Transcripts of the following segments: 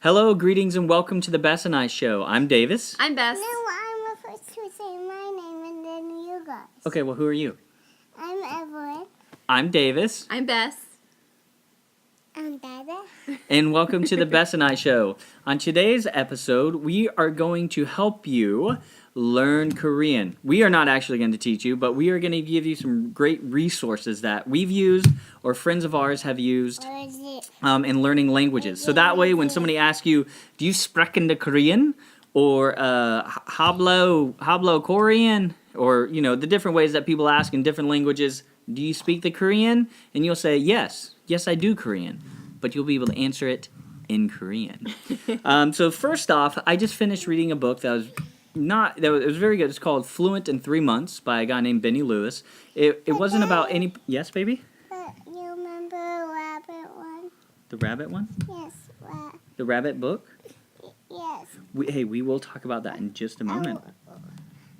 Hello, greetings, and welcome to the Bess and I Show. I'm Davis. I'm Bess. No, I'm supposed to say my name and then you guys. Okay, well, who are you? I'm Evelyn. I'm Davis. I'm Bess. I'm Dada. And welcome to the Bess and I Show. On today's episode, we are going to help you learn Korean. We are not actually going to teach you, but we are going to give you some great resources that we've used or friends of ours have used What is it? in learning languages. So that way, when somebody asks you, do you sprechen the Korean? Or hablo Korean? Or, you know, the different ways that people ask in different languages, do you speak the Korean? And you'll say, yes, I do Korean. But you'll be able to answer it in Korean. So first off, I just finished reading a book that was very good. It's called Fluent in 3 Months by a guy named Benny Lewis. It wasn't about any... Yes, baby? But you remember the rabbit one? The rabbit one? Yes. The rabbit book? Yes. We will talk about that in just a moment.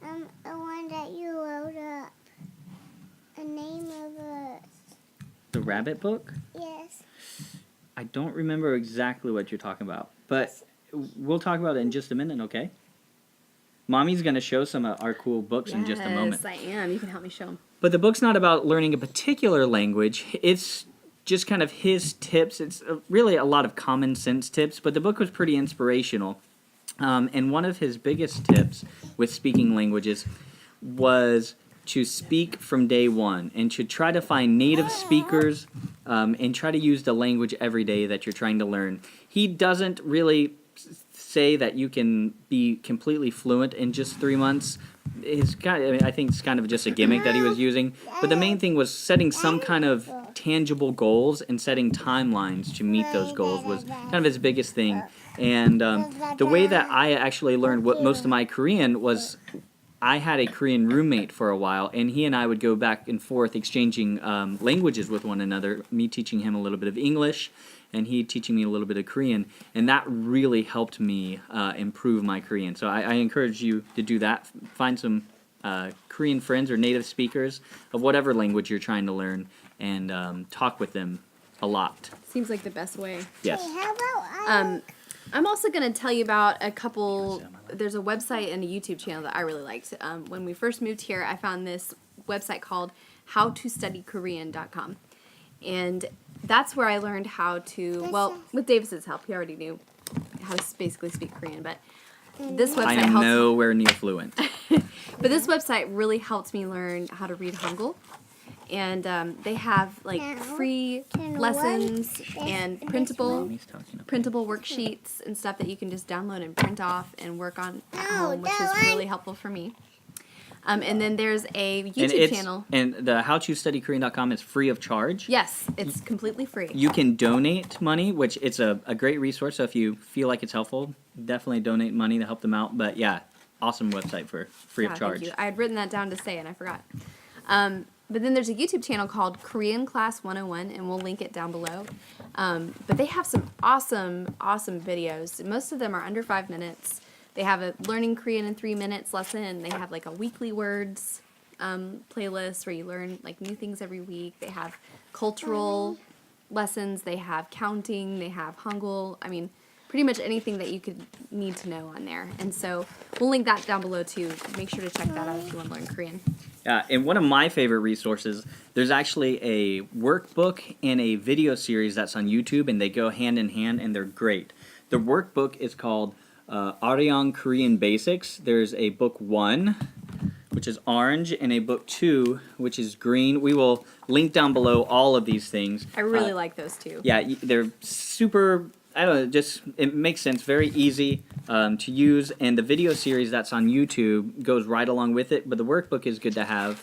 The one that you wrote up. The name of it. The rabbit book? Yes. I don't remember exactly what you're talking about, but we'll talk about it in just a minute, okay? Mommy's going to show some of our cool books in just a moment. Yes, I am. You can help me show them. But the book's not about learning a particular language. It's just kind of his tips. It's really a lot of common sense tips, but the book was pretty inspirational. And one of his biggest tips with speaking languages was to speak from day one and to try to find native speakers and try to use the language every day that you're trying to learn. He doesn't really say that you can be completely fluent in just 3 months. I think it's kind of just a gimmick that he was using. But the main thing was setting some kind of tangible goals and setting timelines to meet those goals was kind of his biggest thing. And the way that I actually learned what most of my Korean was, I had a Korean roommate for a while, and he and I would go back and forth exchanging languages with one another, me teaching him a little bit of English, and he teaching me a little bit of Korean, and that really helped me improve my Korean. So I encourage you to do that. Find some Korean friends or native speakers of whatever language you're trying to learn, and talk with them a lot. Seems like the best way. Yes. Hey, how about I'm also going to tell you about a couple. There's a website and a YouTube channel that I really liked. When we first moved here, I found this website called howtostudykorean.com. And that's where I learned how to, well, with Davis's help, he already knew how to basically speak Korean, but this website I am helps. nowhere near fluent. But this website really helped me learn how to read Hangul. And they have like free lessons and printable worksheets and stuff that you can just download and print off and work on at home, which is really helpful for me. And then there's a YouTube channel. And the howtostudykorean.com is free of charge. Yes, it's completely free. You can donate money, which it's a great resource. So if you feel like it's helpful, definitely donate money to help them out. But yeah, awesome website for free of charge. Thank you. I had written that down to say and I forgot. But then there's a YouTube channel called Korean Class 101, and we'll link it down below. But they have some awesome videos. Most of them are under 5 minutes. They have a Learning Korean in 3 minutes lesson. They have like a weekly words playlist where you learn like new things every week. They have cultural lessons. They have counting. They have Hangul. I mean, pretty much anything that you could need to know on there. And so we'll link that down below too. Make sure to check that out if you want to learn Korean. And one of my favorite resources, there's actually a workbook and a video series that's on YouTube, and they go hand in hand, and they're great. The workbook is called Arirang Korean Basics. There's a book 1, which is orange, and a book 2, which is green. We will link down below all of these things. I really like those too. Yeah, they're super... I don't know, just it makes sense, very easy to use, and the video series that's on YouTube goes right along with it, but the workbook is good to have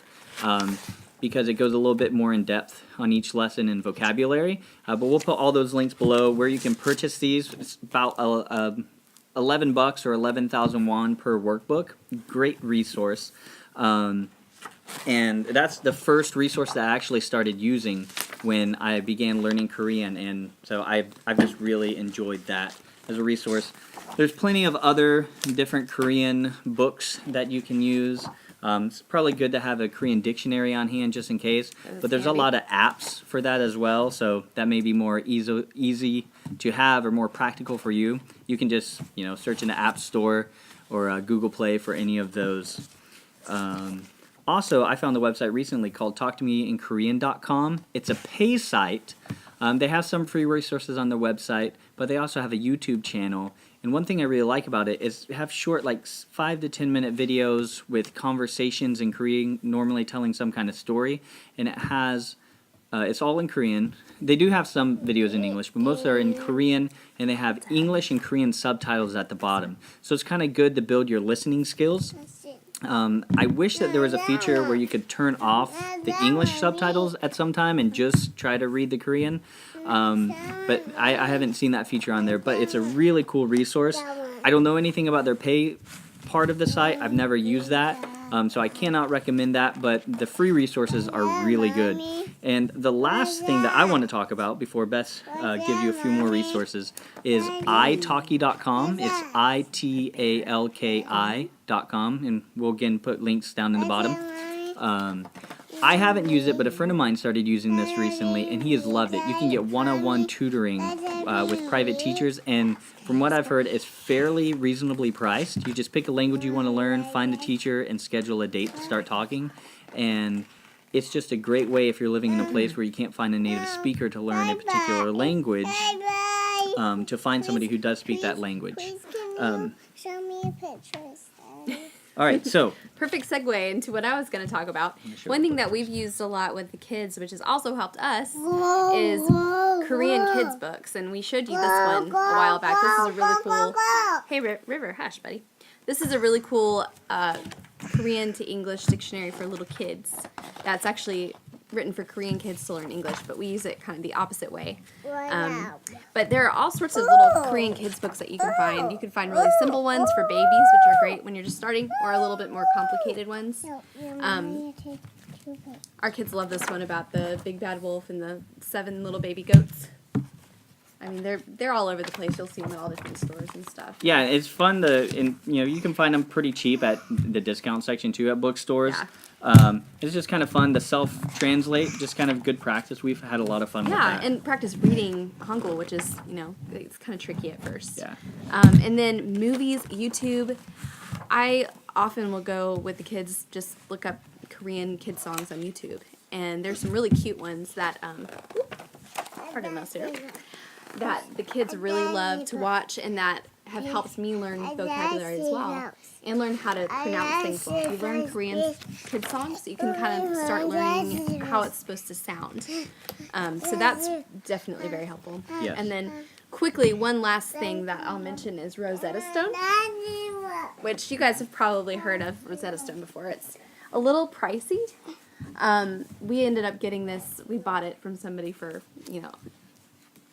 because it goes a little bit more in depth on each lesson and vocabulary, but we'll put all those links below where you can purchase these. It's about $11 or 11,000 won per workbook. Great resource. And that's the first resource that I actually started using when I began learning Korean, and so I've just really enjoyed that as a resource. There's plenty of other different Korean books that you can use. It's probably good to have a Korean dictionary on hand just in case, but there's a lot of apps for that as well, so that may be more easy to have or more practical for you, you can just search in the App Store or Google Play for any of those. Also, I found the website recently called talktomeinkorean.com. It's a pay site. They have some free resources on their website, but they also have a YouTube channel. And one thing I really like about it is have short, like 5 to 10 minute videos with conversations in Korean, normally telling some kind of story. And it has, it's all in Korean. They do have some videos in English, but most are in Korean, and they have English and Korean subtitles at the bottom. So it's kind of good to build your listening skills. I wish that there was a feature where you could turn off the English subtitles at some time and just try to read the Korean. But I haven't seen that feature on there. But it's a really cool resource. I don't know anything about their pay part of the site. I've never used that. So I cannot recommend that. But the free resources are really good. And the last thing that I want to talk about before Bess gives you a few more resources is italki.com. It's italki.com, and we'll again put links down in the bottom. I haven't used it, but a friend of mine started using this recently, and he has loved it. You can get one-on-one tutoring with private teachers, and from what I've heard, it's fairly reasonably priced. You just pick a language you want to learn, find a teacher, and schedule a date to start talking. And it's just a great way if you're living in a place where you can't find a native speaker to learn a particular language, to find somebody who does speak that language. Show me a picture instead. All right, so Perfect segue into what I was going to talk about. Sure. One thing that we've used a lot with the kids, which has also helped us, is Korean kids books. And we showed you this one a while back. This is a really cool... Hey, River, hush, buddy. This is a really cool Korean to English dictionary for little kids. That's actually written for Korean kids to learn English, but we use it kind of the opposite way. But there are all sorts of little Korean kids books that you can find. You can find really simple ones for babies, which are great when you're just starting, or a little bit more complicated ones. Our kids love this one about the big bad wolf and the 7 little baby goats. I mean, they're all over the place. You'll see them at all different stores and stuff. yeah, it's fun to, and you can find them pretty cheap at the discount section too at bookstores. Yeah. It's just kind of fun to self-translate, just kind of good practice. We've had a lot of fun with Yeah, that. and practice reading Hangul, which is, it's kind of tricky at first. Yeah. And then movies, YouTube. I often will go with the kids, just look up Korean kid songs on YouTube. And there's some really cute ones that, pardon us here, that the kids really love to watch and that have helped me learn vocabulary as well. And learn how to pronounce things well. If you learn Korean kid songs, you can kind of start learning how it's supposed to sound. So that's definitely very helpful. Yes. And then quickly, one last thing that I'll mention is Rosetta Stone, which you guys have probably heard of Rosetta Stone before. It's a little pricey. We ended up getting this, we bought it from somebody for,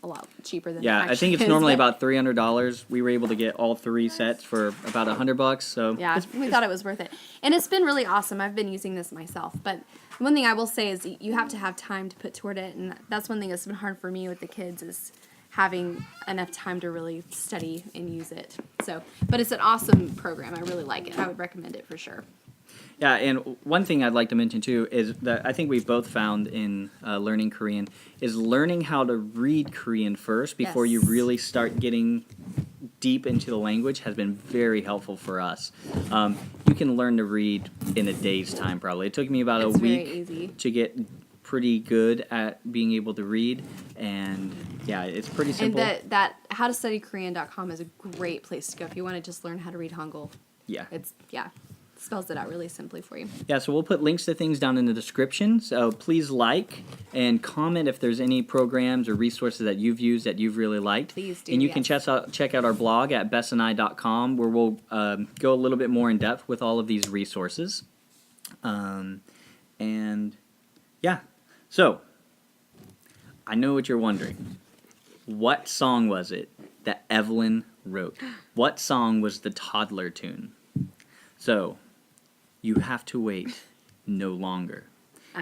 a lot cheaper than Yeah, it I think it's actually is, normally but- about $300. We were able to get all 3 sets for about $100. So Yeah, we thought it was worth it. And it's been really awesome. I've been using this myself. But one thing I will say is you have to have time to put toward it. And that's one thing that's been hard for me with the kids is having enough time to really study and use it. So, but it's an awesome program. I really like it. I would recommend it for sure. Yeah, and one thing I'd like to mention too is that I think we've both found in learning Korean is learning how to read Korean first before you Yes. really start getting deep into the language has been very helpful for us. You can learn to read in a day's time probably. It took me about It's a very week easy. to get pretty good at being able to read, and yeah, it's pretty And simple. that howtostudykorean.com is a great place to go if you want to just learn how to read Hangul. Yeah. Spells it out really simply for you. Yeah, so we'll put links to things down in the description. So please like and comment if there's any programs or resources that you've used that you've really liked. Please do, And you can yes. check out our blog at bessandi.com where we'll go a little bit more in depth with all of these resources. And yeah, so I know what you're wondering. What song was it that Evelyn wrote? What song was the Toddler tune? So, you have to wait no longer.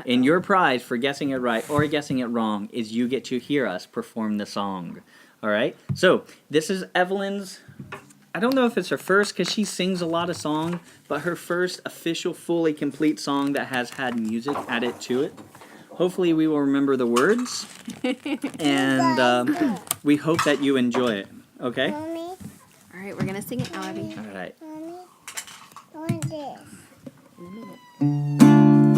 And your prize for guessing it right or guessing it wrong is you get to hear us perform the song. All right? So, this is Evelyn's, I don't know if it's her first because she sings a lot of songs, but her first official, fully complete song that has had music added to it. hopefully we will remember the words, and we hope that you enjoy it. Okay? Mommy, All right, we're gonna sing it now, Abby. All right. Mommy, I want this. In a minute.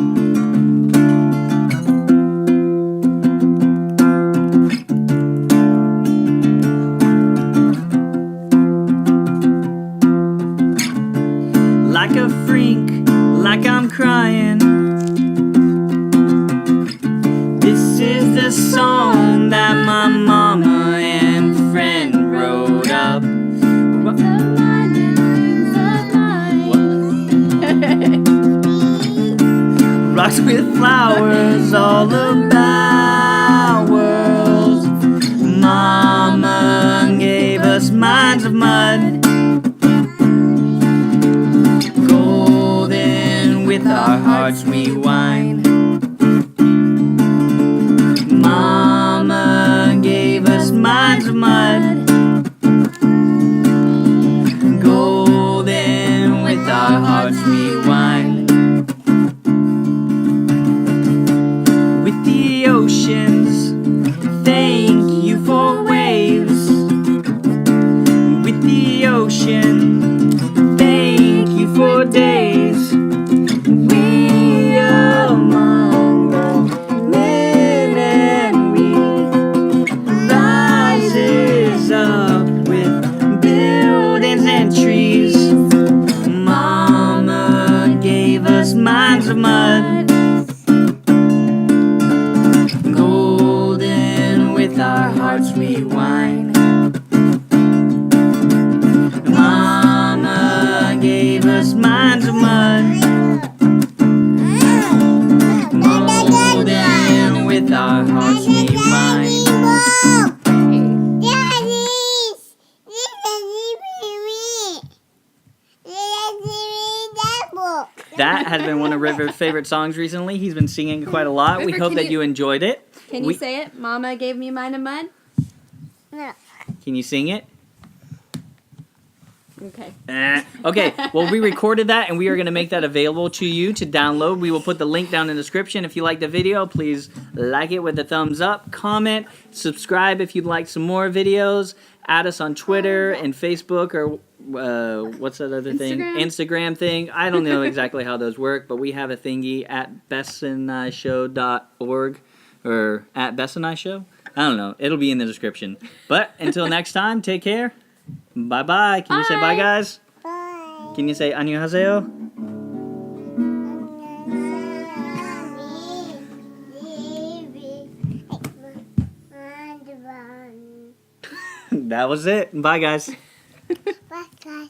Like a freak, like I'm crying. This is the song that my mama and friend wrote up. Rocks with flowers all about worlds. Mama gave us minds of mud. Golden with our hearts we whine. Mama gave us minds of mud. Golden with our hearts we whine. With the oceans, thank you for waves. With the ocean, thank you for days. We among the men and we rises up with buildings and trees. Mama gave us minds of mud. Golden with our hearts we whine. Mama gave us minds of mud. Golden with our hearts we whine. That has been one of River's favorite songs recently. He's been singing quite a lot. We River, hope can that you- you enjoyed it. Can you say it? Mama gave me mine of mud. No. Can you sing it? Okay. Okay, well, we recorded that, and we are going to make that available to you to download. We will put the link down in the description. If you like the video, please like it with a thumbs up, comment, subscribe if you'd like some more videos, add us on Twitter and Facebook, or what's that other thing? Instagram thing. I don't know exactly how those work, but we have a thingy at bessandishow.org, or at Bess and I Show. I don't know. It'll be in the description. But until next time, take care. Bye-bye. Can you say bye, guys? Bye. Can you say 안녕하세요? That was it. Bye, guys. Bye, guys.